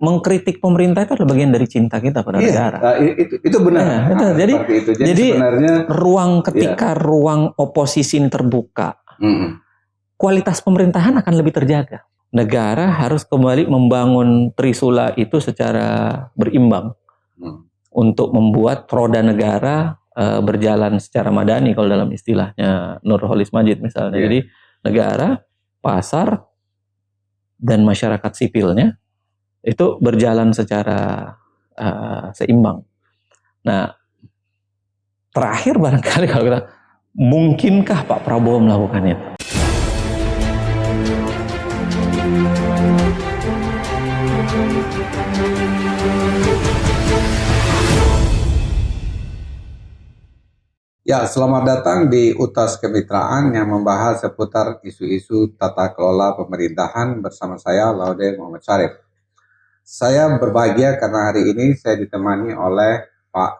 mengkritik pemerintah itu adalah bagian dari cinta kita pada negara. Itu benar. Jadi sebenarnya ruang ketika ruang oposisi ini terbuka, kualitas pemerintahan akan lebih terjaga. Negara harus kembali membangun trisula itu secara berimbang untuk membuat roda negara berjalan secara madani kalau dalam istilahnya Nurholis Majid misalnya. Jadi negara, pasar, dan masyarakat sipilnya itu berjalan secara seimbang. Nah, terakhir barangkali kalau kita, mungkinkah Pak Prabowo melakukan itu? Ya, selamat datang di UTAS Kemitraan yang membahas seputar isu-isu tata kelola pemerintahan bersama saya, Laude Muhammad Syarif. Saya berbahagia karena hari ini saya ditemani oleh Pak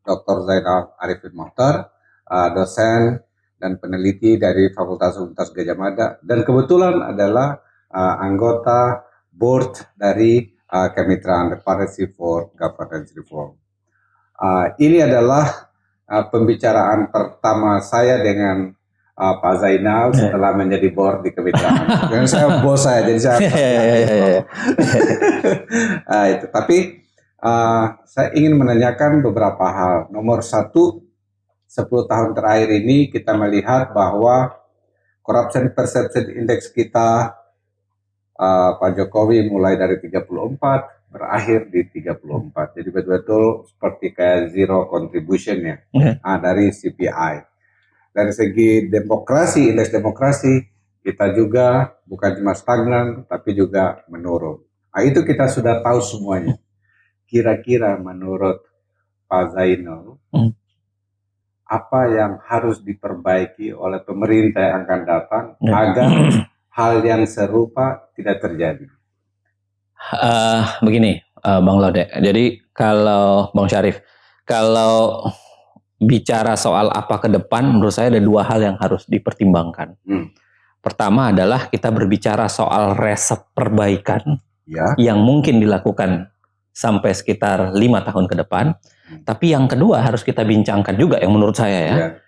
Dr. Zainal Arifin Mohtar, dosen dan peneliti dari Fakultas Universitas Gadjah Mada, dan kebetulan adalah anggota board dari Kemitraan, The Partnership for Governance Reform. Ini adalah pembicaraan pertama saya dengan Pak Zainal setelah menjadi board di Kemitraan. Dan saya bos saya, jadi saya itu. Tapi saya ingin menanyakan beberapa hal. Nomor satu, 10 tahun terakhir ini kita melihat bahwa Corruption Perception Index kita, Pak Jokowi mulai dari 34 berakhir di 34. Jadi betul-betul seperti kayak zero contribution ya dari CPI. Dari segi demokrasi, indeks demokrasi, kita juga bukan cuma stagnan, tapi juga menurun. Nah, itu kita sudah tahu semuanya. Kira-kira menurut Pak Zainal, apa yang harus diperbaiki oleh pemerintah yang akan datang agar hal yang serupa tidak terjadi? Begini, Bang Laude. Jadi kalau Bang Syarif, kalau bicara soal apa ke depan, menurut saya ada dua hal yang harus dipertimbangkan. Pertama adalah kita berbicara soal resep perbaikan yang mungkin dilakukan sampai sekitar 5 tahun ke depan. Tapi yang kedua harus kita bincangkan juga yang menurut saya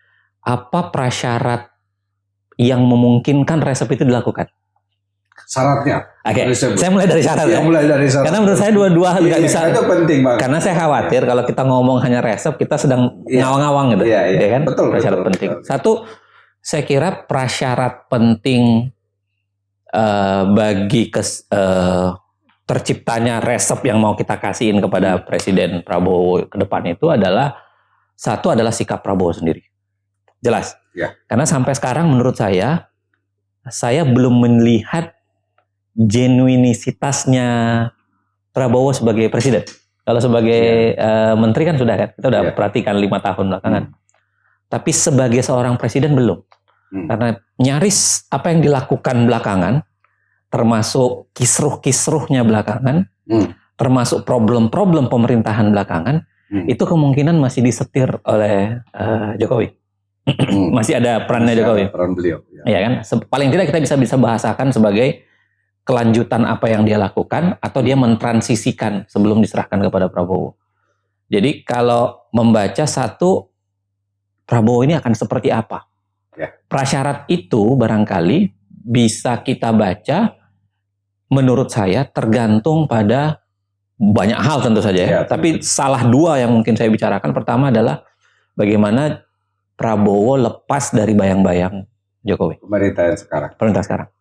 apa prasyarat yang memungkinkan resep itu dilakukan? Syaratnya. Oke, saya mulai dari syarat Karena menurut saya dua-dua nggak bisa. Itu penting banget. Karena saya khawatir kalau kita ngomong hanya resep, kita sedang ngawang-ngawang gitu. Ya kan? Betul, prasyarat penting. Betul. Satu, saya kira prasyarat penting bagi terciptanya resep yang mau kita kasihin kepada Presiden Prabowo ke depan itu adalah, satu adalah sikap Prabowo sendiri. Jelas. Karena sampai sekarang menurut saya belum melihat genuinisitasnya Prabowo sebagai presiden. Kalau sebagai menteri kan sudah kan, kita udah perhatikan 5 tahun belakangan. Tapi sebagai seorang presiden belum. Karena nyaris apa yang dilakukan belakangan, termasuk kisruh-kisruhnya belakangan, termasuk problem-problem pemerintahan belakangan, itu kemungkinan masih disetir oleh Jokowi. Masih ada perannya Jokowi. Peran beliau. Ya kan? Paling tidak kita bisa bahasakan sebagai kelanjutan apa yang dia lakukan, atau dia mentransisikan sebelum diserahkan kepada Prabowo. Jadi kalau membaca satu, Prabowo ini akan seperti apa? Prasyarat itu barangkali bisa kita baca, menurut saya tergantung pada banyak hal tentu saja. Tapi salah dua yang mungkin saya bicarakan. Pertama adalah bagaimana Prabowo lepas dari bayang-bayang Jokowi. Pemerintah sekarang.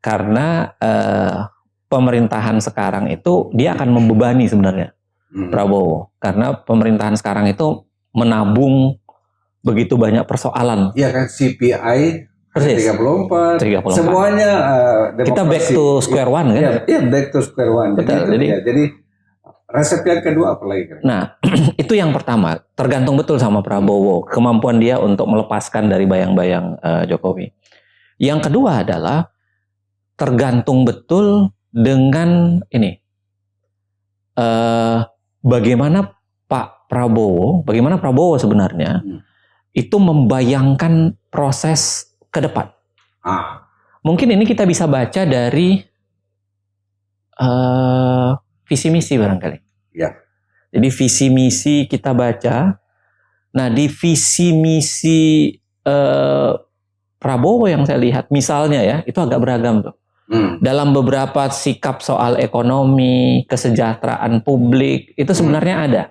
Karena pemerintahan sekarang itu dia akan membebani sebenarnya Prabowo. Karena pemerintahan sekarang itu menabung begitu banyak persoalan. Iya kan, CPI 34. Semuanya kita back to square one kan? Iya, back to square one. Betul, jadi resep yang kedua apa lagi? Nah, itu yang pertama. Tergantung betul sama Prabowo, kemampuan dia untuk melepaskan dari bayang-bayang Jokowi. Yang kedua adalah tergantung betul dengan ini. Bagaimana bagaimana Prabowo sebenarnya itu membayangkan proses ke depan. Mungkin ini kita bisa baca dari visi misi barangkali. Ya. Jadi visi misi kita baca. Nah, di visi misi Prabowo yang saya lihat misalnya ya, itu agak beragam tuh. Dalam beberapa sikap soal ekonomi, kesejahteraan publik, itu sebenarnya ada.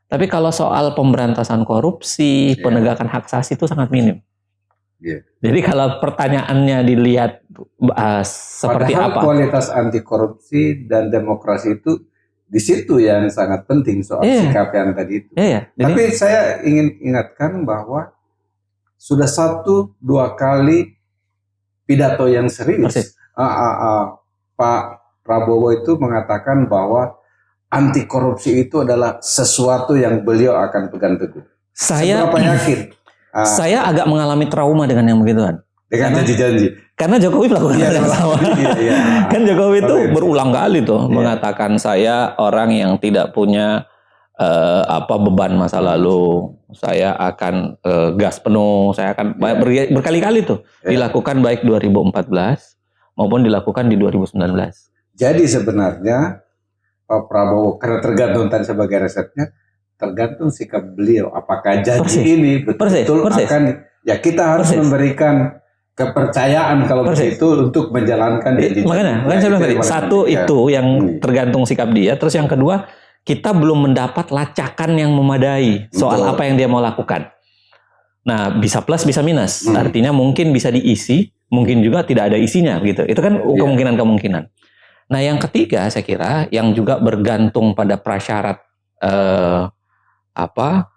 Tapi kalau soal pemberantasan korupsi, penegakan hak asasi itu sangat minim. Jadi kalau pertanyaannya dilihat seperti padahal apa? Kualitas anti korupsi dan demokrasi itu di situ yang sangat penting soal sikap yang tadi itu. Tapi saya ingin ingatkan bahwa sudah 1-2 kali pidato yang serius Pak Prabowo itu mengatakan bahwa anti korupsi itu adalah sesuatu yang beliau akan pegang teguh. Seberapa yakin? Saya agak mengalami trauma dengan yang begituan. Dengan janji-janji. Karena Jokowi melakukan hal yang sama. Kan Jokowi itu berulang kali tuh mengatakan saya orang yang tidak punya beban masa lalu. Saya akan gas penuh. Saya akan berkali-kali tuh dilakukan baik 2014 maupun dilakukan di 2019. Jadi sebenarnya Pak Prabowo karena tergantung tadi sebagai resepnya, tergantung sikap beliau. Apakah janji ini betul-betul akan kita harus memberikan kepercayaan kalau begitu untuk menjalankan janji. Makanya saya bilang tadi, satu itu yang tergantung sikap dia, terus yang kedua kita belum mendapat lacakan yang memadai soal apa yang dia mau lakukan. Nah, bisa plus bisa minus. Artinya mungkin bisa diisi, mungkin juga tidak ada isinya gitu. Itu kan kemungkinan-kemungkinan. Nah, yang ketiga saya kira yang juga bergantung pada prasyarat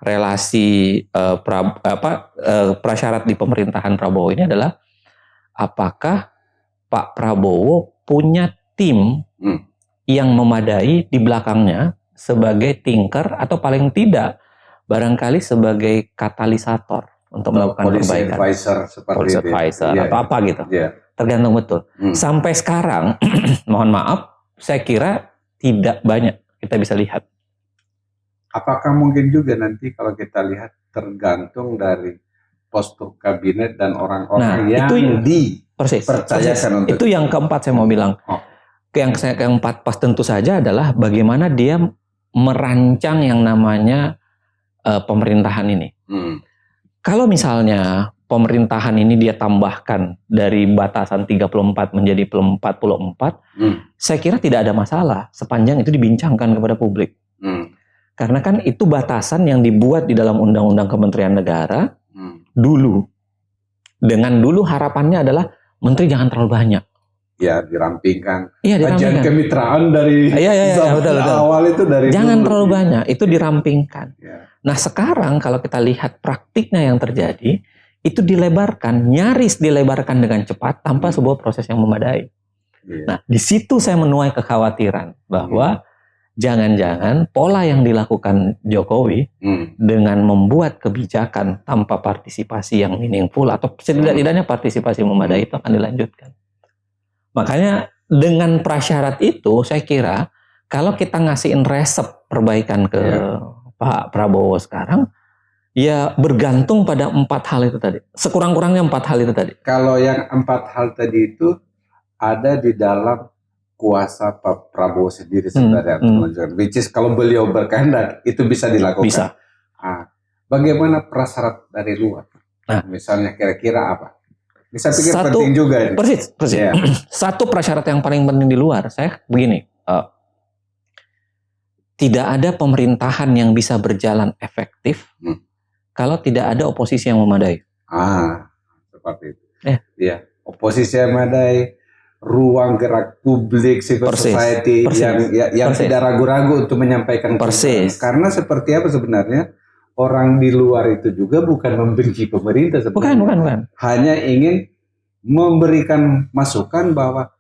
relasi prasyarat di pemerintahan Prabowo ini adalah apakah Pak Prabowo punya tim yang memadai di belakangnya sebagai thinker atau paling tidak barangkali sebagai katalisator untuk melakukan perbaikan. Policy advisor atau apa gitu. Tergantung betul. Sampai sekarang mohon maaf saya kira tidak banyak kita bisa lihat. Apakah mungkin juga nanti kalau kita lihat tergantung dari postur kabinet dan orang-orang yang dipercayakan untuk itu yang keempat saya mau bilang. Yang keempat pas tentu saja adalah bagaimana dia merancang yang namanya pemerintahan ini. Kalau misalnya pemerintahan ini dia tambahkan dari batasan 34 menjadi 44, saya kira tidak ada masalah sepanjang itu dibincangkan kepada publik. Karena kan itu batasan yang dibuat di dalam Undang-Undang Kementerian Negara dulu. Dengan dulu harapannya adalah menteri jangan terlalu banyak. Ya, dirampingkan. Kajian kemitraan dari betul. awal itu dari jangan dulu. Terlalu banyak, itu dirampingkan. Nah, sekarang kalau kita lihat praktiknya yang terjadi, itu dilebarkan, nyaris dilebarkan dengan cepat tanpa sebuah proses yang memadai. Nah, di situ saya menuai kekhawatiran bahwa jangan-jangan pola yang dilakukan Jokowi dengan membuat kebijakan tanpa partisipasi yang meaningful atau setidak-tidaknya partisipasi memadai itu akan dilanjutkan. Makanya dengan prasyarat itu saya kira kalau kita ngasihin resep perbaikan ke Pak Prabowo sekarang, ya bergantung pada 4 hal itu tadi. Sekurang-kurangnya 4 hal itu tadi. Kalau yang 4 hal tadi itu ada di dalam kuasa Pak Prabowo sendiri sebenarnya. Which is kalau beliau berkehendak itu bisa dilakukan. Bisa. Bagaimana prasyarat dari luar? Misalnya kira-kira apa? Bisa pikir penting juga ini. Persis. Satu prasyarat yang paling penting di luar, saya begini. Tidak ada pemerintahan yang bisa berjalan efektif kalau tidak ada oposisi yang memadai. Seperti itu. Oposisi yang memadai, ruang gerak publik, civil society yang tidak ragu-ragu untuk menyampaikan kebenaran. Karena seperti apa sebenarnya orang di luar itu juga bukan membenci pemerintah sebenarnya. Bukan. Hanya ingin memberikan masukan bahwa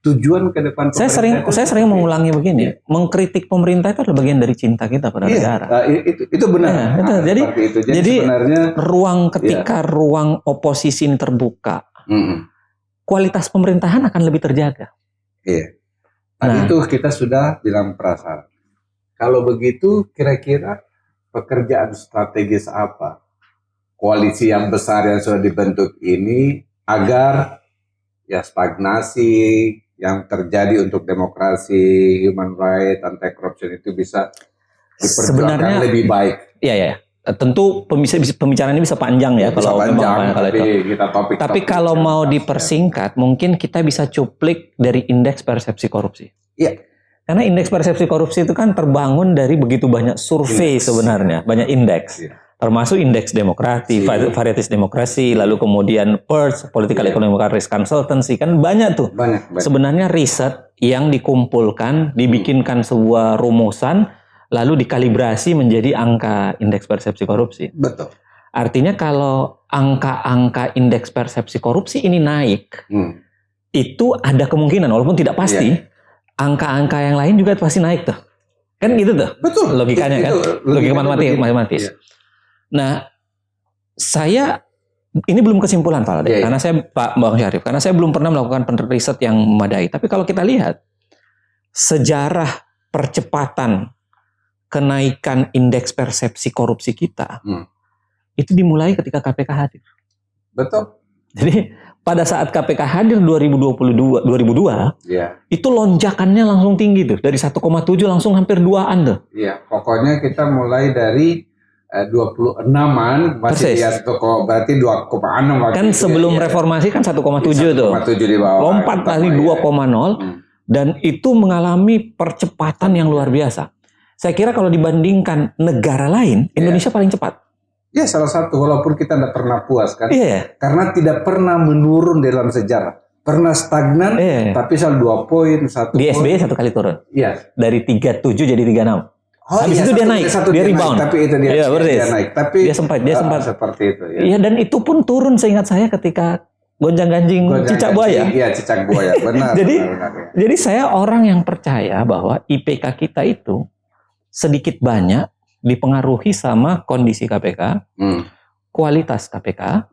tujuan ke depan pemerintah. Saya sering mengulangi begini, mengkritik pemerintah itu adalah bagian dari cinta kita pada negara. Itu benar. Jadi sebenarnya ruang ketika ruang oposisi ini terbuka, kualitas pemerintahan akan lebih terjaga. Itu kita sudah bilang prasyarat. Kalau begitu kira-kira pekerjaan strategis apa koalisi yang besar yang sudah dibentuk ini agar stagnasi, yang terjadi untuk demokrasi, human rights, anti corruption itu bisa diperjuangkan lebih baik. Iya. Tentu pembicaraan ini bisa panjang ya bisa kalau panjang, kalau itu. Tapi kalau mau dipersingkat, mungkin kita bisa cuplik dari indeks persepsi korupsi. Iya. Karena indeks persepsi korupsi itu kan terbangun dari begitu banyak survei sebenarnya, banyak indeks. Termasuk indeks demokrasi, varietas demokrasi, lalu kemudian PERS, Political Economic Risk Consultancy, kan banyak tuh. Banyak. Sebenarnya riset yang dikumpulkan, dibikinkan sebuah rumusan, lalu dikalibrasi menjadi angka indeks persepsi korupsi. Betul. Artinya kalau angka-angka indeks persepsi korupsi ini naik, itu ada kemungkinan, walaupun tidak pasti, angka-angka yang lain juga pasti naik tuh. Kan gitu tuh. Betul. Logikanya kan. Logika matematis. Nah, ini belum kesimpulan Pak Alde, karena saya Pak Bang Syarif, karena saya belum pernah melakukan riset yang memadai. Tapi kalau kita lihat sejarah percepatan kenaikan indeks persepsi korupsi kita, itu dimulai ketika KPK hadir. Betul. Jadi pada saat KPK hadir 2002, itu lonjakannya langsung tinggi tuh, dari 1,7 langsung hampir 2-an tuh. Iya, pokoknya kita mulai dari 26-an masih di berarti 2,6. Kan sebelum reformasi kan 1,7 tuh. 1,7 di bawah. Lompat kali 2,0 dan itu mengalami percepatan yang luar biasa. Saya kira kalau dibandingkan negara lain, Indonesia paling cepat. Ya, salah satu, walaupun kita tidak pernah puas kan. Iya. Karena tidak pernah menurun dalam sejarah. Pernah stagnan, tapi selalu 2 poin, 1 Di poin. SBY 1 kali turun. Iya. Dari 37 jadi 36. Habis itu dia naik, dia rebound. Naik, tapi itu dia naik. Tapi dia sempat seperti itu. Iya, dan itu pun turun seingat saya ketika gonjang-ganjing cicak buaya. Iya, cicak buaya. Benar. Jadi saya orang yang percaya bahwa IPK kita itu sedikit banyak dipengaruhi sama kondisi KPK, kualitas KPK,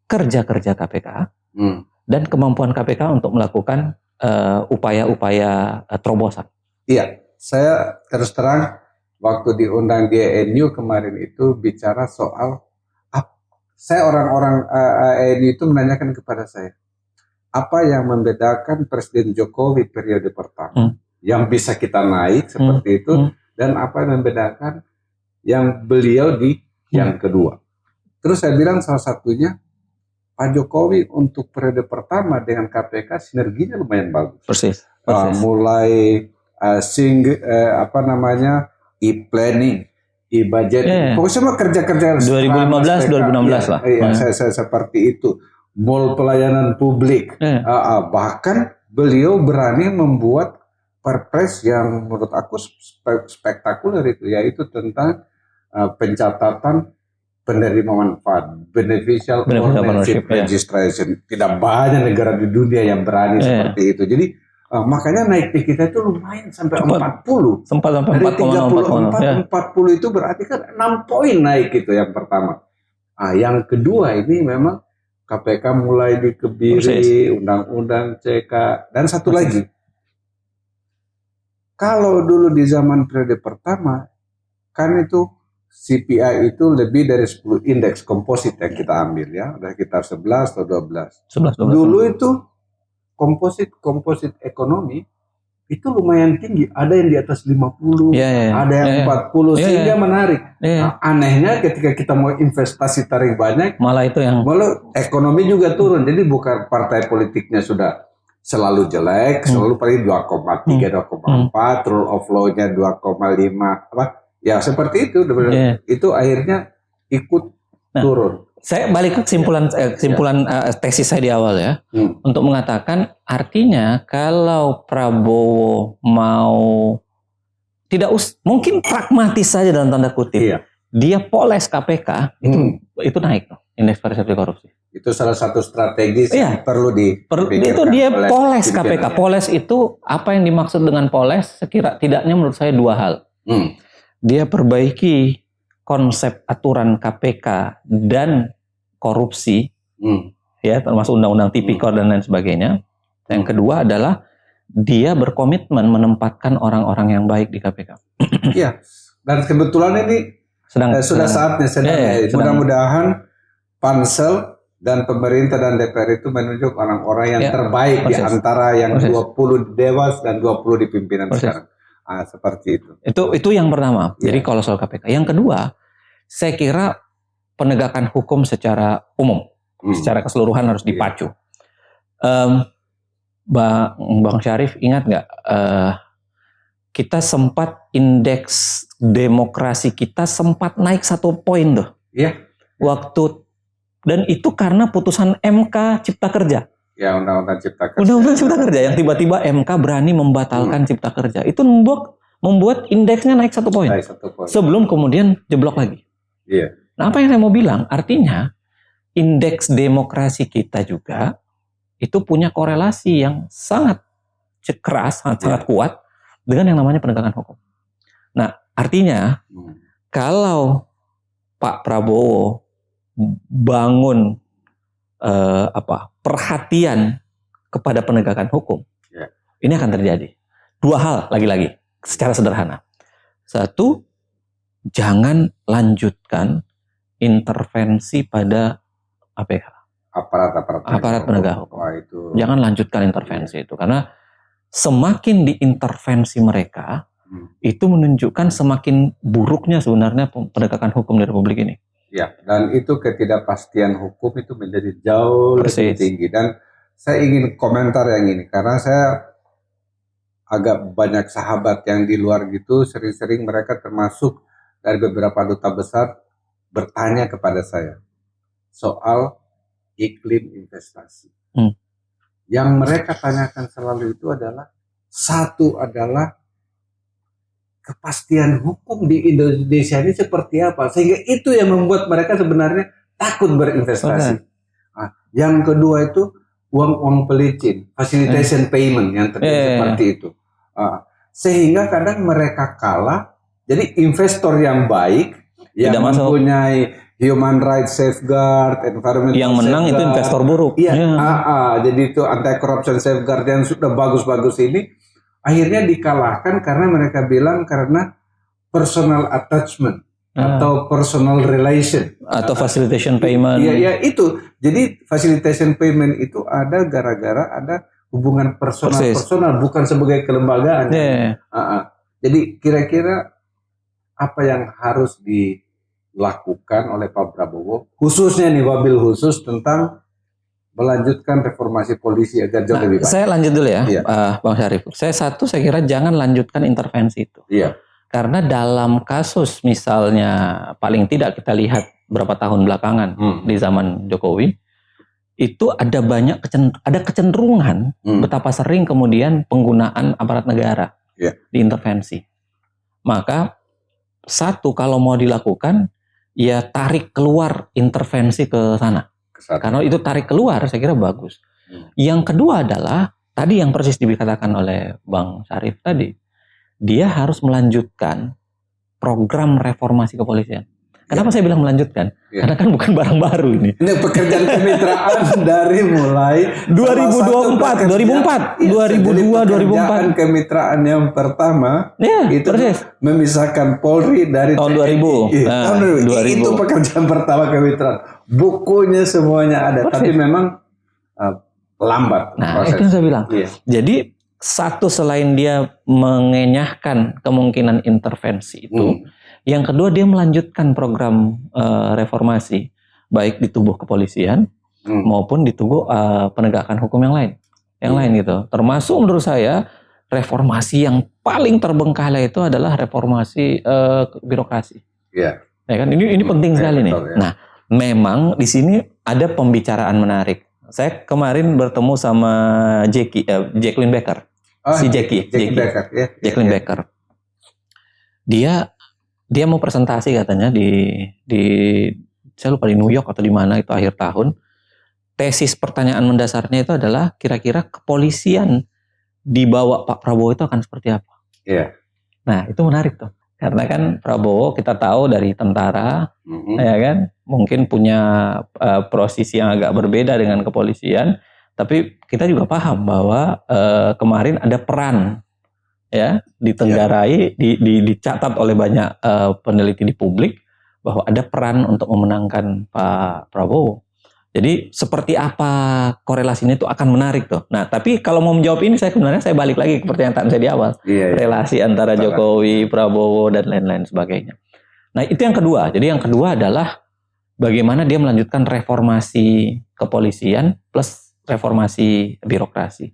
kerja-kerja KPK, dan kemampuan KPK untuk melakukan upaya-upaya terobosan. Iya, saya terus terang waktu diundang di ANU kemarin itu bicara soal saya orang-orang ANU itu menanyakan kepada saya, apa yang membedakan Presiden Jokowi periode pertama yang bisa kita naik seperti itu, dan apa yang membedakan yang beliau di yang kedua. Terus saya bilang salah satunya Pak Jokowi untuk periode pertama dengan KPK sinerginya lumayan bagus. Persis. Mulai e-planning, e-budgeting, pokoknya semua kerja-kerja 2015, 2016 lah. Iya, saya seperti itu. Mall pelayanan publik, bahkan beliau berani membuat perpres yang menurut aku spektakuler itu, yaitu tentang pencatatan penerima manfaat, beneficial ownership registration. Tidak banyak negara di dunia yang berani seperti itu. Jadi makanya naik kita itu lumayan sampai 40. Sempat sampai dari 34, 40 itu berarti kan 6 poin naik itu yang pertama. Yang kedua ini memang KPK mulai dikebiri, undang-undang CK, dan satu lagi. Kalau dulu di zaman periode pertama, kan itu CPI itu lebih dari 10 indeks komposit yang kita ambil ya, ada sekitar 11 atau 12. 11. Dulu itu komposit ekonomi itu lumayan tinggi, ada yang di atas 50, ada yang 40, sehingga menarik. Anehnya ketika kita mau investasi tarik banyak, malah ekonomi juga turun. Jadi bukan partai politiknya sudah selalu jelek, selalu paling 2,3, 2,4, rule of law-nya 2,5, ya seperti itu. Itu akhirnya ikut turun. Saya balik ke kesimpulan tesis saya di awal ya, untuk mengatakan artinya kalau Prabowo mau mungkin pragmatis saja dalam tanda kutip, dia poles KPK, itu naik tuh indeks persepsi korupsi. Itu salah satu strategi perlu itu dia poles KPK. Poles itu apa yang dimaksud dengan poles? Setidaknya menurut saya 2 hal. Dia perbaiki konsep aturan KPK dan korupsi, ya termasuk undang-undang tipikor dan lain sebagainya. Yang kedua adalah dia berkomitmen menempatkan orang-orang yang baik di KPK. Iya, dan kebetulan ini sudah saatnya. Mudah-mudahan Pansel Dan pemerintah dan DPR itu menunjuk orang-orang yang terbaik di persis. antara yang Persis. 20 dewas dan 20 di pimpinan sekarang. Seperti itu. Itu yang pertama. Jadi kalau soal KPK. Yang kedua, saya kira penegakan hukum secara umum, secara keseluruhan harus dipacu. Bang Syarif ingat nggak? Kita sempat indeks demokrasi kita sempat naik 1 poin tuh. Iya. Dan itu karena putusan MK Cipta Kerja. Ya, Undang-Undang Cipta Kerja. Undang-Undang Cipta Kerja yang tiba-tiba MK berani membatalkan Cipta Kerja. Itu membuat indeksnya naik 1 poin. Sebelum kemudian jeblok lagi. Iya. Nah, apa yang saya mau bilang? Artinya indeks demokrasi kita juga itu punya korelasi yang sangat keras, sangat kuat dengan yang namanya penegakan hukum. Nah, artinya kalau Pak Prabowo bangun perhatian kepada penegakan hukum, ini akan terjadi 2 hal lagi-lagi secara sederhana. 1, jangan lanjutkan intervensi pada APH, aparat penegak hukum. Jangan lanjutkan intervensi itu, karena semakin diintervensi mereka, itu menunjukkan semakin buruknya sebenarnya penegakan hukum di Republik ini. Ya, dan itu ketidakpastian hukum itu menjadi jauh lebih tinggi. Dan saya ingin komentar yang ini, karena saya agak banyak sahabat yang di luar gitu, sering-sering mereka termasuk dari beberapa duta besar bertanya kepada saya soal iklim investasi. Yang mereka tanyakan selalu itu adalah, satu adalah kepastian hukum di Indonesia ini seperti apa, sehingga itu yang membuat mereka sebenarnya takut berinvestasi. Yang kedua itu uang pelicin, facilitation payment yang terjadi seperti itu. Sehingga kadang mereka kalah, jadi investor yang baik, yang mempunyai human rights safeguard, environmental yang menang safeguard, itu investor buruk. Jadi itu anti-corruption safeguard yang sudah bagus-bagus ini, akhirnya dikalahkan karena mereka bilang karena personal attachment atau personal relation atau facilitation payment. Iya, itu. Jadi facilitation payment itu ada gara-gara ada hubungan personal, bukan sebagai kelembagaan. Jadi kira-kira apa yang harus dilakukan oleh Pak Prabowo, khususnya nih wabil khusus tentang melanjutkan reformasi polisi agar jauh lebih baik. Saya lanjut dulu ya, Bang Syarif. Saya kira jangan lanjutkan intervensi itu. Iya. Karena dalam kasus misalnya paling tidak kita lihat beberapa tahun belakangan di zaman Jokowi, itu ada kecenderungan betapa sering kemudian penggunaan aparat negara diintervensi. Maka kalau mau dilakukan, ya tarik keluar intervensi ke sana. Karena itu tarik keluar, saya kira bagus. Yang kedua adalah tadi yang persis dikatakan oleh Bang Syarif tadi, dia harus melanjutkan program reformasi kepolisian. Kenapa saya bilang melanjutkan? Karena kan bukan barang baru ini. Ini pekerjaan kemitraan dari mulai 2024, 2002, 2004. Kemitraan yang pertama itu persis. Memisahkan Polri dari tahun 2000. Tahun 2000. Itu pekerjaan pertama kemitraan. Bukunya semuanya ada, tapi memang lambat. Nah, itu yang saya bilang. Jadi satu, selain dia mengenyahkan kemungkinan intervensi itu, yang kedua dia melanjutkan program reformasi baik di tubuh kepolisian maupun di tubuh penegakan hukum yang lain gitu. Termasuk menurut saya reformasi yang paling terbengkalai itu adalah reformasi birokrasi. Ya kan, ini penting sekali nih. Nah, memang di sini ada pembicaraan menarik. Saya kemarin bertemu sama Jacqueline Becker. Jacqueline Becker. Dia mau presentasi katanya di saya lupa di New York atau di mana itu akhir tahun. Tesis pertanyaan mendasarnya itu adalah kira-kira kepolisian di bawah Pak Prabowo itu akan seperti apa? Nah, itu menarik tuh. Karena kan Prabowo kita tahu dari tentara, ya kan, mungkin punya posisi yang agak berbeda dengan kepolisian, tapi kita juga paham bahwa kemarin ada peran ditenggarai, dicatat oleh banyak peneliti di publik bahwa ada peran untuk memenangkan Pak Prabowo. Jadi seperti apa korelasinya itu akan menarik tuh. Nah, tapi kalau mau menjawab ini saya balik lagi ke pertanyaan saya di awal. Relasi antara Jokowi, Prabowo dan lain-lain sebagainya. Nah, itu yang kedua. Jadi yang kedua adalah bagaimana dia melanjutkan reformasi kepolisian plus reformasi birokrasi.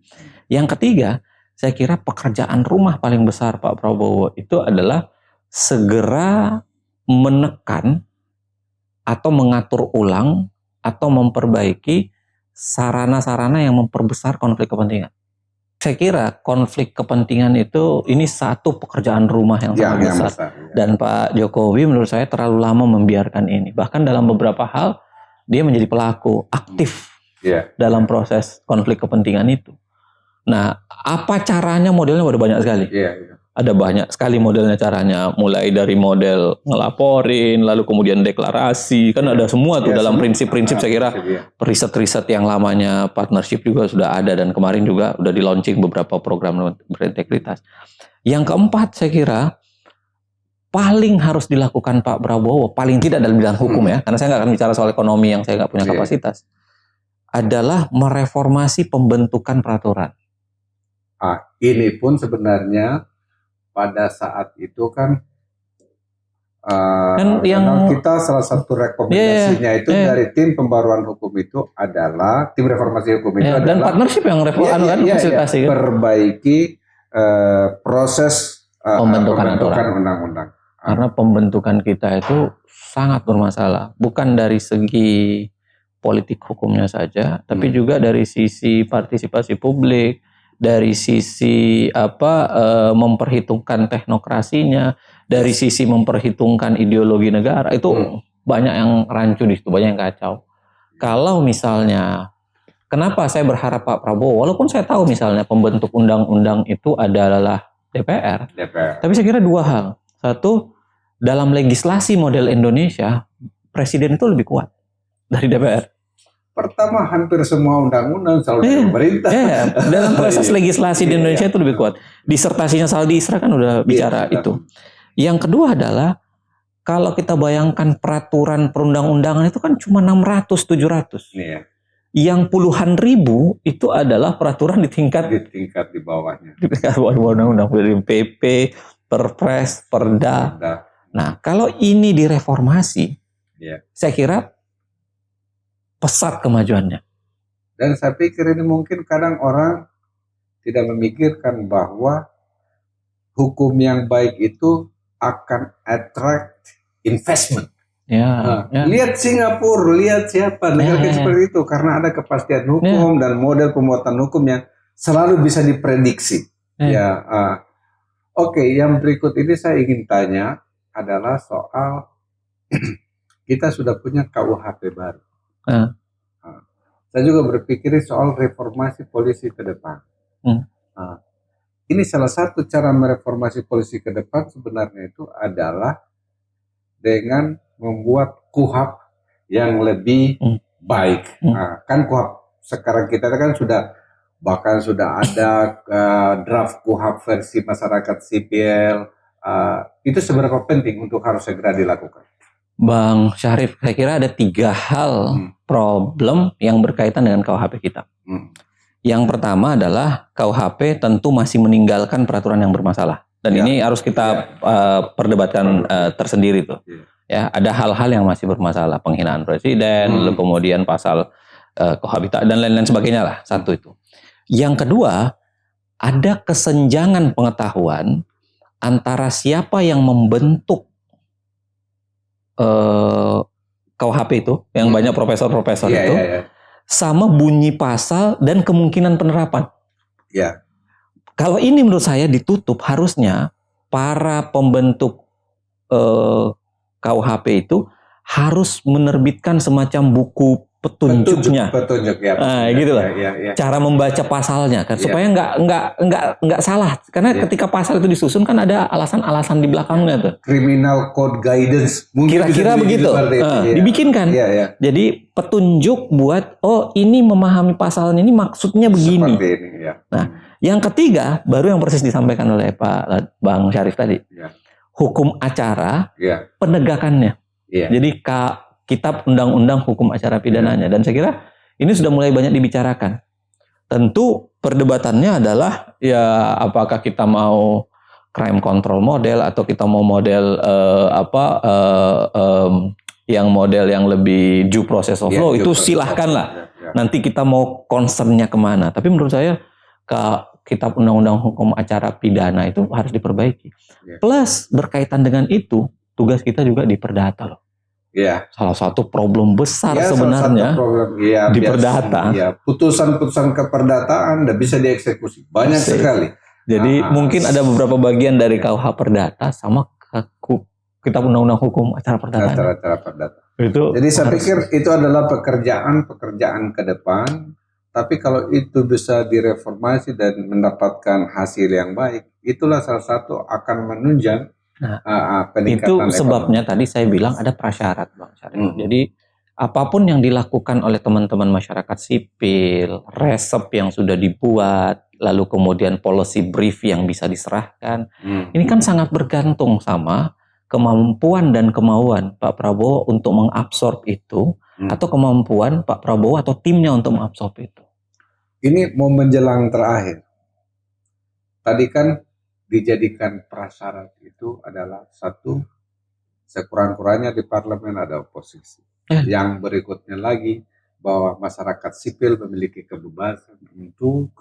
Yang ketiga, saya kira pekerjaan rumah paling besar Pak Prabowo itu adalah segera menekan atau mengatur ulang atau memperbaiki sarana-sarana yang memperbesar konflik kepentingan. Saya kira konflik kepentingan itu ini satu pekerjaan rumah yang sangat besar. Dan Pak Jokowi menurut saya terlalu lama membiarkan ini. Bahkan dalam beberapa hal dia menjadi pelaku aktif dalam proses konflik kepentingan itu. Nah, apa caranya? Modelnya udah banyak sekali. Ada banyak sekali modelnya caranya, mulai dari model ngelaporin, lalu kemudian deklarasi, kan ada semua tuh dalam prinsip-prinsip. Saya kira riset-riset yang lamanya partnership juga sudah ada, dan kemarin juga udah di launching beberapa program berintegritas. Yang keempat, saya kira paling harus dilakukan Pak Prabowo, paling tidak dalam bidang hukum ya, karena saya nggak akan bicara soal ekonomi yang saya nggak punya kapasitas, adalah mereformasi pembentukan peraturan. Ini pun sebenarnya pada saat itu kan yang kita salah satu rekomendasinya itu dari tim pembaruan hukum itu adalah tim reformasi hukum itu adalah dan partnership yang fasilitasi perbaiki proses pembentukan undang-undang. Karena pembentukan kita itu sangat bermasalah, bukan dari segi politik hukumnya saja, tapi juga dari sisi partisipasi publik, dari sisi memperhitungkan teknokrasinya, dari sisi memperhitungkan ideologi negara, itu banyak yang rancu di situ, banyak yang kacau. Kalau misalnya, kenapa saya berharap Pak Prabowo, walaupun saya tahu misalnya pembentuk undang-undang itu adalah DPR, tapi saya kira dua hal. Satu, dalam legislasi model Indonesia, presiden itu lebih kuat dari DPR. Pertama, hampir semua undang-undang selalu dari pemerintah. Dalam proses legislasi di Indonesia itu lebih kuat. Disertasinya Saldi Isra kan udah bicara itu. Yang kedua adalah, kalau kita bayangkan peraturan perundang-undangan itu kan cuma 600-700. Yang puluhan ribu itu adalah peraturan di tingkat di bawahnya. Di tingkat bawah undang-undang, PP, Perpres, Perda. Nah, kalau ini direformasi, saya kira pesat kemajuannya. Dan saya pikir ini mungkin kadang orang tidak memikirkan bahwa hukum yang baik itu akan attract investment. Lihat Singapura, lihat siapa negara seperti itu, karena ada kepastian hukum dan model pembuatan hukum yang selalu bisa diprediksi. Oke, yang berikut ini saya ingin tanya adalah soal kita sudah punya KUHP baru. Saya juga berpikir soal reformasi polisi ke depan. Ini salah satu cara mereformasi polisi ke depan sebenarnya itu adalah dengan membuat KUHP yang lebih baik. Kan KUHP sekarang kita kan bahkan sudah ada draft KUHP versi masyarakat sipil. Itu seberapa penting untuk harus segera dilakukan? Bang Syarif, saya kira ada 3 hal problem yang berkaitan dengan KUHP kita. Yang pertama adalah KUHP tentu masih meninggalkan peraturan yang bermasalah. Dan ini harus kita perdebatkan tersendiri tuh. Ya, ada hal-hal yang masih bermasalah, penghinaan presiden, lalu kemudian pasal kohabitas dan lain-lain sebagainya lah. Satu itu. Yang kedua, ada kesenjangan pengetahuan antara siapa yang membentuk KUHP itu, yang banyak profesor-profesor itu, sama bunyi pasal dan kemungkinan penerapan. Kalau ini menurut saya ditutup, harusnya para pembentuk KUHP itu harus menerbitkan semacam buku petunjuknya. Gitu lah. Cara membaca pasalnya kan, supaya nggak salah. Karena ketika pasal itu disusun kan ada alasan-alasan di belakangnya tuh. Criminal Code Guidance. Kira-kira begitu. Dibikinkan. Jadi petunjuk buat ini memahami pasalnya ini maksudnya begini. Nah, yang ketiga baru yang persis disampaikan oleh Bang Syarif tadi. Hukum acara, penegakannya. Jadi Kitab Undang-Undang Hukum Acara Pidananya. Dan saya kira ini sudah mulai banyak dibicarakan. Tentu perdebatannya adalah ya apakah kita mau crime control model atau kita mau model yang model yang lebih due process of law, itu silahkan lah. Nanti kita mau concernnya kemana. Tapi menurut saya Kitab Undang-Undang Hukum Acara Pidana itu harus diperbaiki. Plus berkaitan dengan itu tugas kita juga di perdata loh. Ya. Salah satu problem besar sebenarnya di perdata. Ya, putusan-putusan keperdataan tidak bisa dieksekusi. Banyak sekali. Jadi mungkin ada beberapa bagian dari KUH Perdata sama Kitab Undang-Undang Hukum Acara Perdata. Acara perdata. Jadi saya pikir itu adalah pekerjaan ke depan. Tapi kalau itu bisa direformasi dan mendapatkan hasil yang baik, itulah salah satu akan menunjang peningkatan itu sebabnya ekonomi. Tadi saya bilang ada prasyarat, Bang Syarif. Jadi apapun yang dilakukan oleh teman-teman masyarakat sipil, resep yang sudah dibuat, lalu kemudian policy brief yang bisa diserahkan, ini kan sangat bergantung sama kemampuan dan kemauan Pak Prabowo untuk mengabsorb itu, atau kemampuan Pak Prabowo atau timnya untuk mengabsorb itu. Ini mau menjelang terakhir. Tadi kan dijadikan prasyarat itu adalah satu, sekurang-kurangnya di parlemen ada oposisi. Yang berikutnya lagi bahwa masyarakat sipil memiliki kebebasan untuk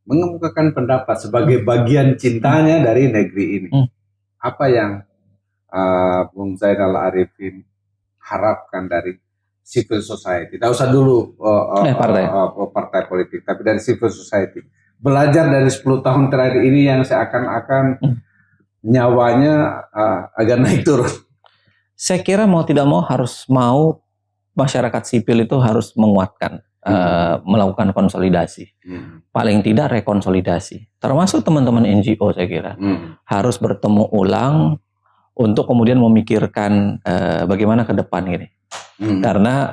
mengemukakan pendapat sebagai bagian cintanya dari negeri ini. Apa yang Bung Zainal Arifin harapkan dari civil society? Tidak usah dulu partai politik, tapi dari civil society. Belajar dari 10 tahun terakhir ini yang seakan-akan nyawanya agak naik turun. Saya kira mau tidak mau masyarakat sipil itu harus menguatkan, melakukan konsolidasi. Paling tidak rekonsolidasi. Termasuk teman-teman NGO saya kira harus bertemu ulang untuk kemudian memikirkan bagaimana ke depan ini. Karena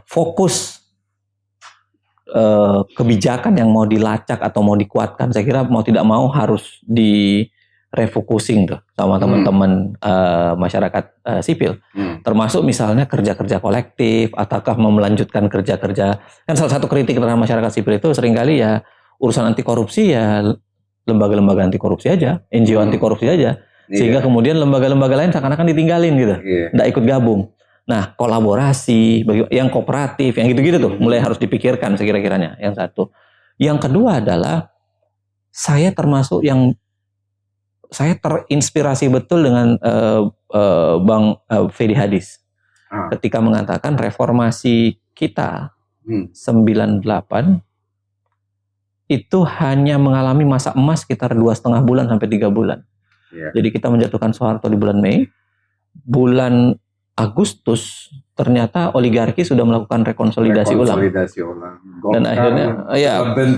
fokus kebijakan yang mau dilacak atau mau dikuatkan, saya kira mau tidak mau harus refocusing tuh sama teman-teman masyarakat sipil. Termasuk misalnya kerja-kerja kolektif, ataukah mau melanjutkan kerja-kerja. Kan salah satu kritik terhadap masyarakat sipil itu seringkali ya urusan anti korupsi ya lembaga-lembaga anti korupsi aja, NGO anti korupsi aja. Sehingga kemudian lembaga-lembaga lain seakan-akan ditinggalin gitu, nggak ikut gabung. Nah, kolaborasi, yang kooperatif, yang gitu-gitu tuh mulai harus dipikirkan sekira-kiranya. Yang satu. Yang kedua adalah saya termasuk yang saya terinspirasi betul dengan Bang Fedi Hadis ketika mengatakan reformasi kita 98 itu hanya mengalami masa emas sekitar 2,5 bulan sampai 3 bulan. Jadi kita menjatuhkan Soeharto di bulan Mei, bulan Agustus ternyata oligarki sudah melakukan rekonsolidasi ulang. Dan akhirnya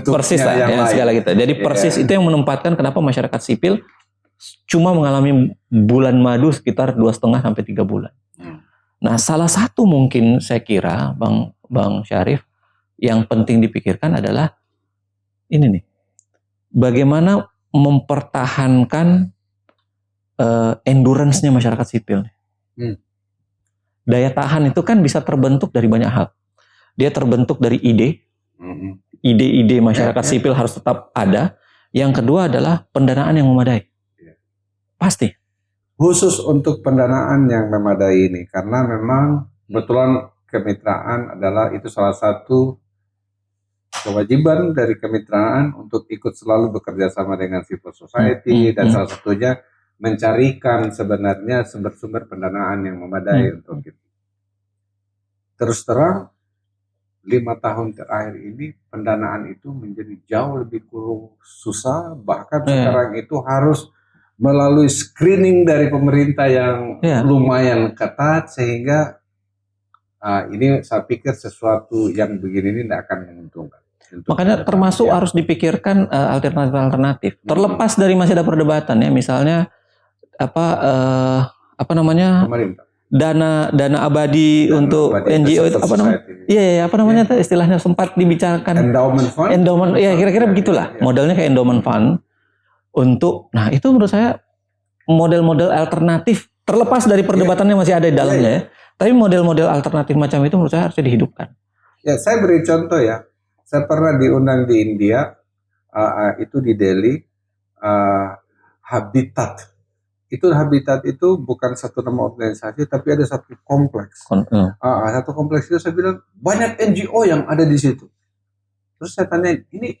persis lah ya segala kita. Jadi persis itu yang menempatkan kenapa masyarakat sipil cuma mengalami bulan madu sekitar 2,5 sampai 3 bulan. Nah, salah satu mungkin saya kira Bang Syarif yang penting dipikirkan adalah ini nih. Bagaimana mempertahankan endurance-nya masyarakat sipil. Daya tahan itu kan bisa terbentuk dari banyak hal. Dia terbentuk dari ide-ide masyarakat sipil harus tetap ada. Yang kedua adalah pendanaan yang memadai. Pasti. Khusus untuk pendanaan yang memadai ini, karena memang kebetulan kemitraan adalah itu salah satu kewajiban dari kemitraan untuk ikut selalu bekerja sama dengan civil society dan salah satunya mencarikan sebenarnya sumber-sumber pendanaan yang memadai untuk itu. Terus terang 5 tahun terakhir ini pendanaan itu menjadi jauh lebih susah, bahkan sekarang itu harus melalui screening dari pemerintah yang lumayan ketat, sehingga ini saya pikir sesuatu yang begini ini tidak akan menguntungkan. Makanya termasuk harus dipikirkan alternatif-alternatif. Terlepas dari masih ada perdebatan ya, misalnya apa namanya? Pemerintah. Dana abadi untuk NGO itu apa namanya? Iya, apa namanya istilahnya sempat dibicarakan. Endowment fund. Ya kira-kira begitulah. Modelnya kayak endowment fund untuk, nah itu menurut saya model-model alternatif Terlepas dari perdebatannya masih ada di dalamnya ya. Tapi model-model alternatif macam itu menurut saya harusnya dihidupkan. Ya, saya beri contoh ya. Saya pernah diundang di India, itu di Delhi, Habitat. Habitat itu bukan satu nama organisasi, tapi ada satu kompleks. Satu kompleks itu saya bilang banyak NGO yang ada di situ. Terus saya tanya, ini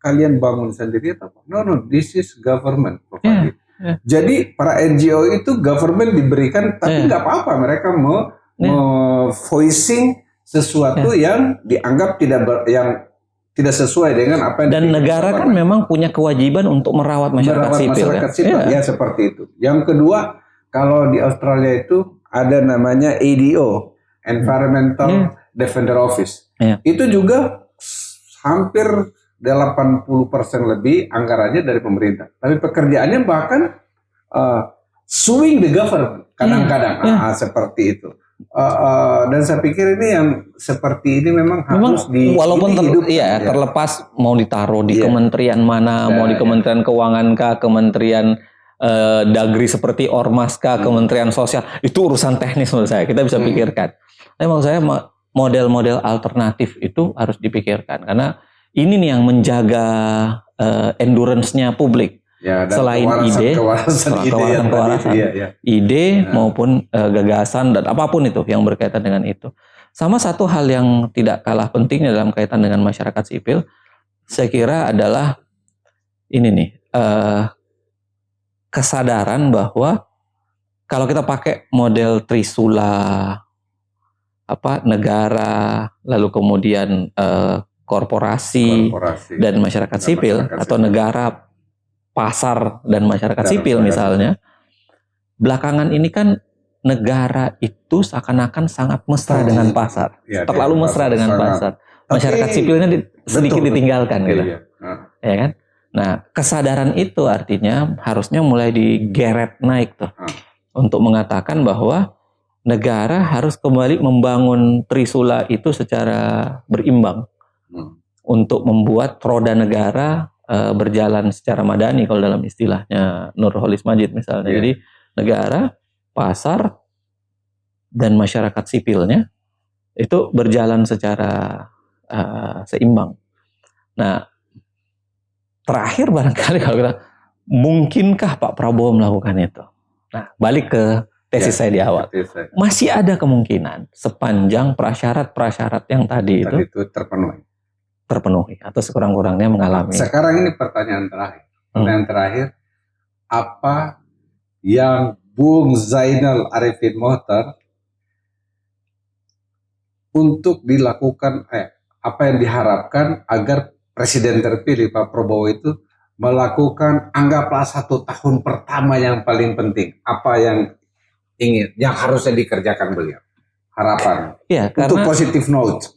kalian bangun sendiri atau apa? No, this is government provided. Jadi para NGO itu government diberikan, tapi nggak apa-apa mereka mau voicing sesuatu yang dianggap yang tidak sesuai dengan apa yang. Dan negara kan memang punya kewajiban untuk merawat masyarakat sipil. Ya seperti itu. Yang kedua, kalau di Australia itu ada namanya ADO, Environmental Defender Office. Itu juga hampir 80% lebih anggarannya dari pemerintah. Tapi pekerjaannya bahkan suing the government kadang-kadang seperti itu. Dan saya pikir ini yang seperti ini memang harus walaupun terlepas mau ditaruh di kementerian mana, mau di Kementerian Keuangan kah, Kementerian Dagri seperti Ormas kah, Kementerian Sosial, itu urusan teknis menurut saya. Kita bisa pikirkan. Tapi maksud saya model-model alternatif itu harus dipikirkan karena ini nih yang menjaga endurance-nya publik. Selain ide maupun gagasan dan apapun itu yang berkaitan dengan itu. Sama satu hal yang tidak kalah pentingnya dalam kaitan dengan masyarakat sipil, saya kira adalah ini nih, kesadaran bahwa kalau kita pakai model trisula, negara, lalu kemudian korporasi dan masyarakat sipil, atau negara, pasar dan masyarakat sipil misalnya, belakangan ini kan negara itu seakan-akan sangat mesra dengan pasar, terlalu mesra dengan pasar. Masyarakat sipilnya sedikit ditinggalkan gitu, ya kan? Nah, kesadaran itu artinya harusnya mulai digeret naik tuh, untuk mengatakan bahwa negara harus kembali membangun trisula itu secara berimbang. Untuk membuat roda negara berjalan secara madani kalau dalam istilahnya Nurholis Majid misalnya. Jadi negara, pasar, dan masyarakat sipilnya itu berjalan secara seimbang. Nah, terakhir barangkali kalau kita, mungkinkah Pak Prabowo melakukan itu? Nah, balik ke tesis saya di awal. Masih ada kemungkinan sepanjang prasyarat-prasyarat yang tadi itu terpenuhi atau sekurang-kurangnya mengalami. Sekarang ini pertanyaan terakhir. Apa yang Bung Zainal Arifin Mohtar untuk dilakukan, apa yang diharapkan agar Presiden terpilih Pak Prabowo itu melakukan, anggaplah 1 tahun pertama yang paling penting, apa yang harusnya dikerjakan beliau, harapan untuk positive note.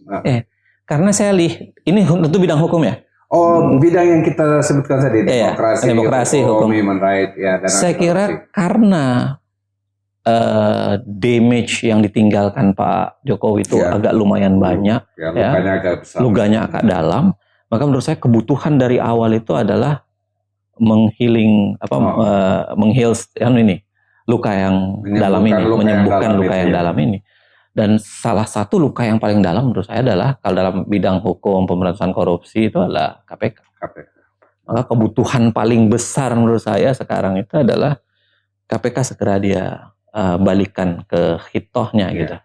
Karena saya lihat ini tentu bidang hukum ya. Bidang yang kita sebutkan tadi, demokrasi, hukum, human right, dan saya kira karena damage yang ditinggalkan Pak Jokowi itu agak lumayan banyak, luganya agak dalam, maka menurut saya kebutuhan dari awal itu adalah menghealing luka yang dalam ini, menyembuhkan luka yang dalam ini. Dan salah satu luka yang paling dalam menurut saya adalah kalau dalam bidang hukum pemberantasan korupsi itu adalah KPK. Maka kebutuhan paling besar menurut saya sekarang itu adalah KPK segera dia balikan ke hitohnya gitu.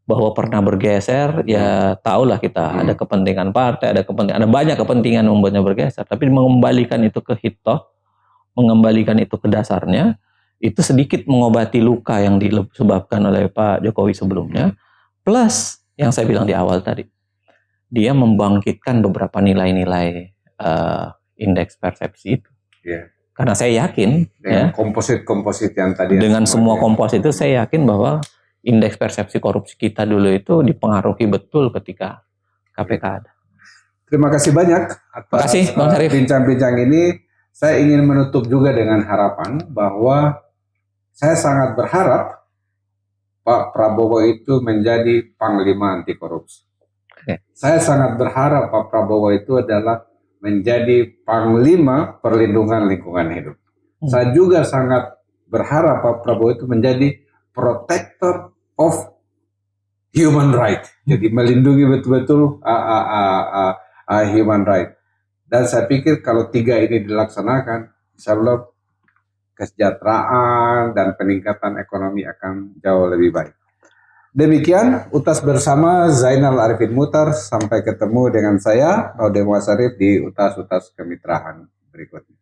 Bahwa pernah bergeser, ya tahulah kita ada kepentingan partai, ada banyak kepentingan membuatnya bergeser, tapi mengembalikan itu ke hitoh, mengembalikan itu ke dasarnya, itu sedikit mengobati luka yang disebabkan oleh Pak Jokowi sebelumnya, plus yang saya bilang di awal tadi, dia membangkitkan beberapa nilai-nilai indeks persepsi itu. Karena saya yakin, komposit yang tadi, dengan semua komposit itu saya yakin bahwa indeks persepsi korupsi kita dulu itu dipengaruhi betul ketika KPK ada. Terima kasih banyak atas bincang-bincang ini. Saya ingin menutup juga dengan harapan bahwa saya sangat berharap Pak Prabowo itu menjadi panglima anti korupsi. Saya sangat berharap Pak Prabowo itu adalah menjadi panglima perlindungan lingkungan hidup. Saya juga sangat berharap Pak Prabowo itu menjadi protector of human right. Jadi melindungi betul-betul human right. Dan saya pikir kalau 3 ini dilaksanakan, insya Allah kesejahteraan dan peningkatan ekonomi akan jauh lebih baik. Demikian UTAS bersama Zainal Arifin Muhtar. Sampai ketemu dengan saya, Laude Muhasyarif, di UTAS-UTAS Kemitraan berikutnya.